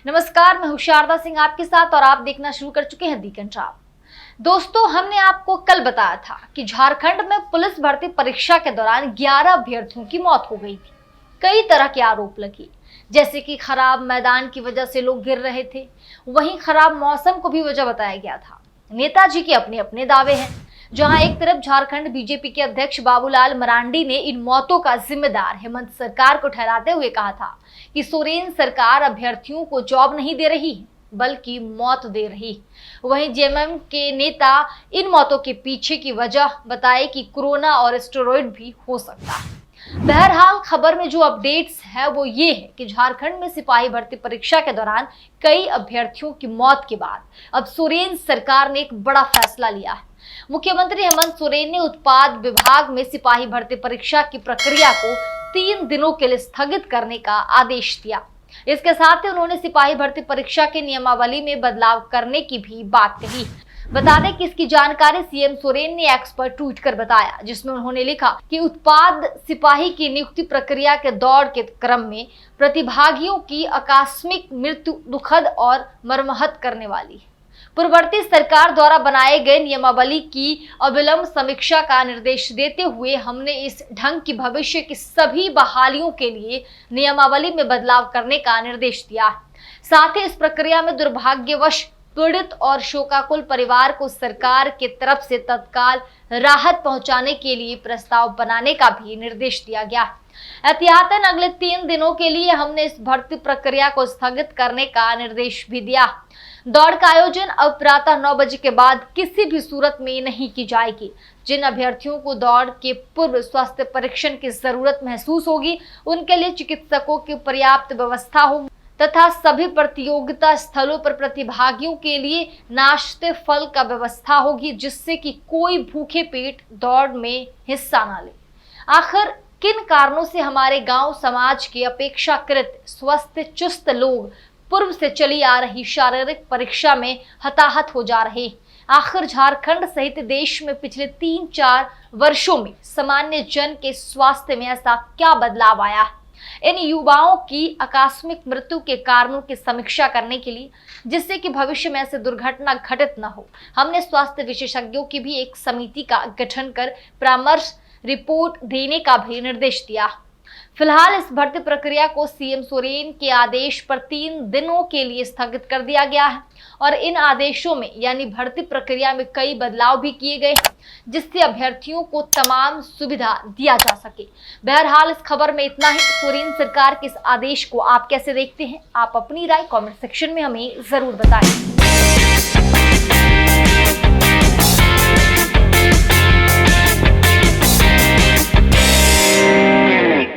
नमस्कार, मैं हूं शारदा सिंह आपके साथ और आप देखना शुरू कर चुके हैं दी पंजाब। दोस्तों, हमने आपको कल बताया था कि झारखंड में पुलिस भर्ती परीक्षा के दौरान 11 अभ्यर्थियों की मौत हो गई थी। कई तरह के आरोप लगे, जैसे कि खराब मैदान की वजह से लोग गिर रहे थे। वहीं खराब मौसम को भी वजह बताया गया था। नेताजी के अपने अपने दावे हैं। जहां एक तरफ झारखंड बीजेपी के अध्यक्ष बाबूलाल मरांडी ने इन मौतों का जिम्मेदार हेमंत सरकार को ठहराते हुए कहा था कि सोरेन सरकार अभ्यर्थियों को जॉब नहीं दे रही बल्कि मौत दे रही। वहीं जेएमएम के नेता इन मौतों के पीछे की वजह बताए कि कोरोना और स्टेरॉइड भी हो सकता है। बहरहाल खबर में जो अपडेट्स है वो ये है कि झारखंड में सिपाही भर्ती परीक्षा के दौरान कई अभ्यर्थियों की मौत के बाद अब सोरेन सरकार ने एक बड़ा फैसला लिया है। मुख्यमंत्री हेमंत सोरेन ने उत्पाद विभाग में सिपाही भर्ती परीक्षा की प्रक्रिया को 3 दिनों के लिए स्थगित करने का आदेश दिया। इसके साथ ही उन्होंने सिपाही भर्ती परीक्षा के नियमावली में बदलाव करने की भी बात कही। बता दें कि इसकी जानकारी सीएम सोरेन ने एक्स पर ट्वीट कर बताया, जिसमें उन्होंने लिखा कि उत्पाद सिपाही की नियुक्ति प्रक्रिया के दौड़ के क्रम में प्रतिभागियों की आकस्मिक मृत्यु दुखद और मर्माहत करने वाली है। पूर्ववर्ती सरकार द्वारा बनाए गए नियमावली की अविलंब समीक्षा का निर्देश देते हुए हमने इस ढंग की भविष्य की सभी बहालियों के लिए नियमावली में बदलाव करने का निर्देश दिया है। साथ ही इस प्रक्रिया में दुर्भाग्यवश पीड़ित और शोकाकुल परिवार को सरकार की तरफ से तत्काल राहत पहुंचाने के लिए प्रस्ताव बनाने का भी निर्देश दिया गया। एहतियातन अगले 3 दिनों के लिए हमने इस भर्ती प्रक्रिया को स्थगित करने का निर्देश भी दिया। दौड़ का आयोजन अब प्रातः 9 बजे के बाद किसी भी सूरत में नहीं की जाएगी। जिन अभ्यर्थियों को दौड़ के पूर्व स्वास्थ्य परीक्षण की जरूरत महसूस होगी, उनके लिए चिकित्सकों की पर्याप्त व्यवस्था होगी तथा सभी प्रतियोगिता स्थलों पर प्रतिभागियों के लिए नाश्ते फल का व्यवस्था होगी, जिससे कि कोई भूखे पेट दौड़ में हिस्सा ना ले। आखिर किन कारणों से हमारे गांव समाज के अपेक्षाकृत स्वस्थ चुस्त लोग पूर्व से चली आ रही शारीरिक परीक्षा में हताहत हो जा रहे? आखिर झारखंड सहित देश में पिछले 3-4 वर्षों में सामान्य जन के स्वास्थ्य में ऐसा क्या बदलाव आया है? इन युवाओं की आकस्मिक मृत्यु के कारणों की समीक्षा करने के लिए, जिससे कि भविष्य में ऐसे दुर्घटना घटित न हो, हमने स्वास्थ्य विशेषज्ञों की भी एक समिति का गठन कर परामर्श रिपोर्ट देने का भी निर्देश दिया। फिलहाल इस भर्ती प्रक्रिया को सीएम सोरेन के आदेश पर 3 दिनों के लिए स्थगित कर दिया गया है और इन आदेशों में यानी भर्ती प्रक्रिया में कई बदलाव भी किए गए हैं, जिससे अभ्यर्थियों को तमाम सुविधा दिया जा सके। बहरहाल इस खबर में इतना ही। सोरेन सरकार के इस आदेश को आप कैसे देखते हैं? आप अपनी राय कमेंट सेक्शन में हमें जरूर बताएं।